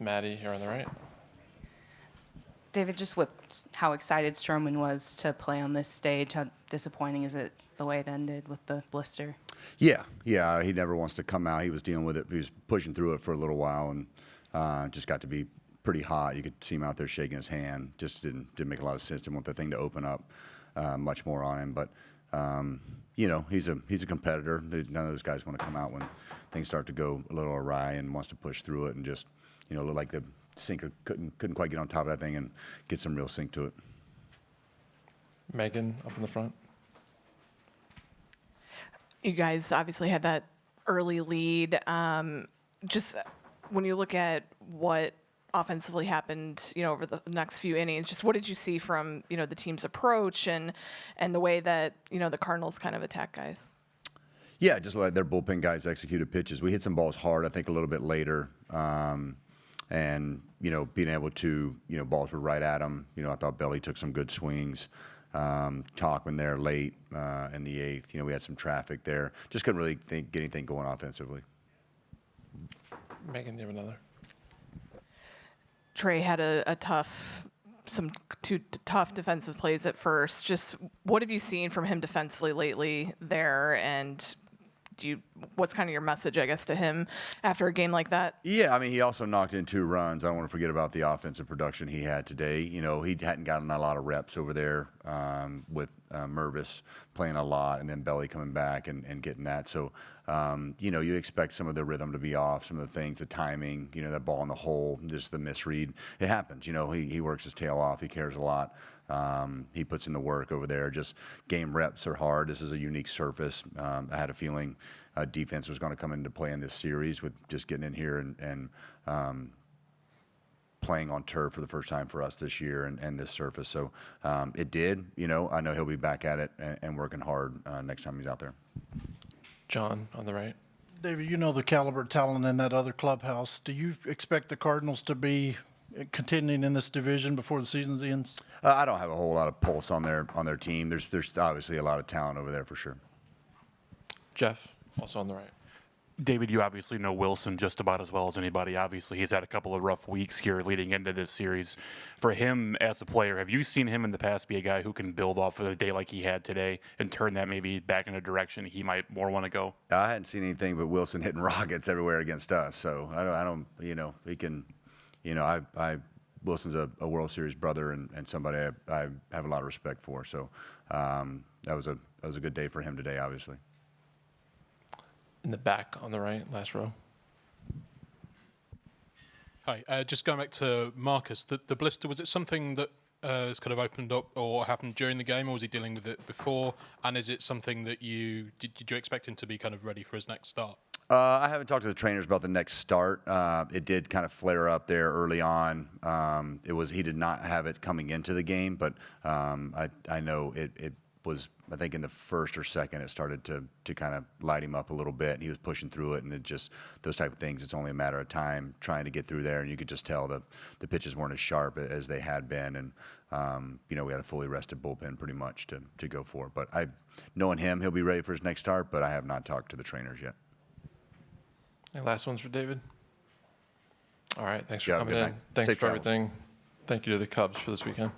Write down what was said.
with Maddie here on the right. David, just with how excited Stroman was to play on this stage, how disappointing is it the way it ended with the blister? Yeah, he never wants to come out. He was dealing with it. He was pushing through it for a little while and just got to be pretty hot. You could see him out there shaking his hand. Just didn't make a lot of sense. Didn't want the thing to open up much more on him. But you know, he's a competitor. None of those guys want to come out when things start to go a little awry and wants to push through it and just, you know, look like the sinker couldn't quite get on top of that thing and get some real sink to it. Megan up in the front. You guys obviously had that early lead. Just when you look at what offensively happened, you know, over the next few innings, just what did you see from, you know, the team's approach and the way that, you know, the Cardinals kind of attack guys? Yeah, just like their bullpen guys executed pitches. We hit some balls hard, I think, a little bit later. And, you know, being able to, you know, balls were right at him. You know, I thought Belly took some good swings. Talkman there late in the 8th. You know, we had some traffic there. Just couldn't really get anything going offensively. Megan, do you have another? Trey had two tough defensive plays at first. Just what have you seen from him defensively lately there, and what's kind of your message, I guess, to him after a game like that? Yeah, I mean, he also knocked in 2 runs. I don't want to forget about the offensive production he had today. You know, he hadn't gotten a lot of reps over there with Mervis playing a lot, and then Belly coming back and getting that. So, you know, you expect some of the rhythm to be off, some of the things, the timing, you know, that ball in the hole, just the misread. It happens. You know, he works his tail off. He cares a lot. He puts in the work over there. Just game reps are hard. This is a unique surface. I had a feeling defense was going to come into play in this series with just getting in here and playing on turf for the first time for us this year and this surface. So it did. You know, I know he'll be back at it and working hard next time he's out there. John on the right. David, you know the caliber of talent in that other clubhouse. Do you expect the Cardinals to be contending in this division before the season ends? I don't have a whole lot of pulse on their team. There's obviously a lot of talent over there for sure. Jeff, also on the right. David, you obviously know Wilson just about as well as anybody. Obviously, he's had a couple of rough weeks here leading into this series. For him as a player, have you seen him in the past be a guy who can build off of a day like he had today and turn that maybe back in a direction he might more want to go? I hadn't seen anything but Wilson hitting rockets everywhere against us. So I don't you know, he can, you know, Wilson's a World Series brother and somebody I have a lot of respect for. So that was a good day for him today, obviously. In the back on the right, last row. Hi, just going back to Marcus, the blister, was it something that has kind of opened up or happened during the game, or was he dealing with it before? And is it something that did you expect him to be kind of ready for his next start? I haven't talked to the trainers about the next start. It did kind of flare up there early on. He did not have it coming into the game, but I know it was, I think in the first or second, it started to kind of light him up a little bit, and he was pushing through it, and it just, those type of things, it's only a matter of time trying to get through there, and you could just tell the pitches weren't as sharp as they had been, and you know, we had a fully rested bullpen pretty much to go for. But knowing him, he'll be ready for his next start, but I have not talked to the trainers yet. And last one's for David. All right, thanks for Yeah, coming good in. night. Thanks Safe for travels. everything. Thank you to the Cubs for this weekend.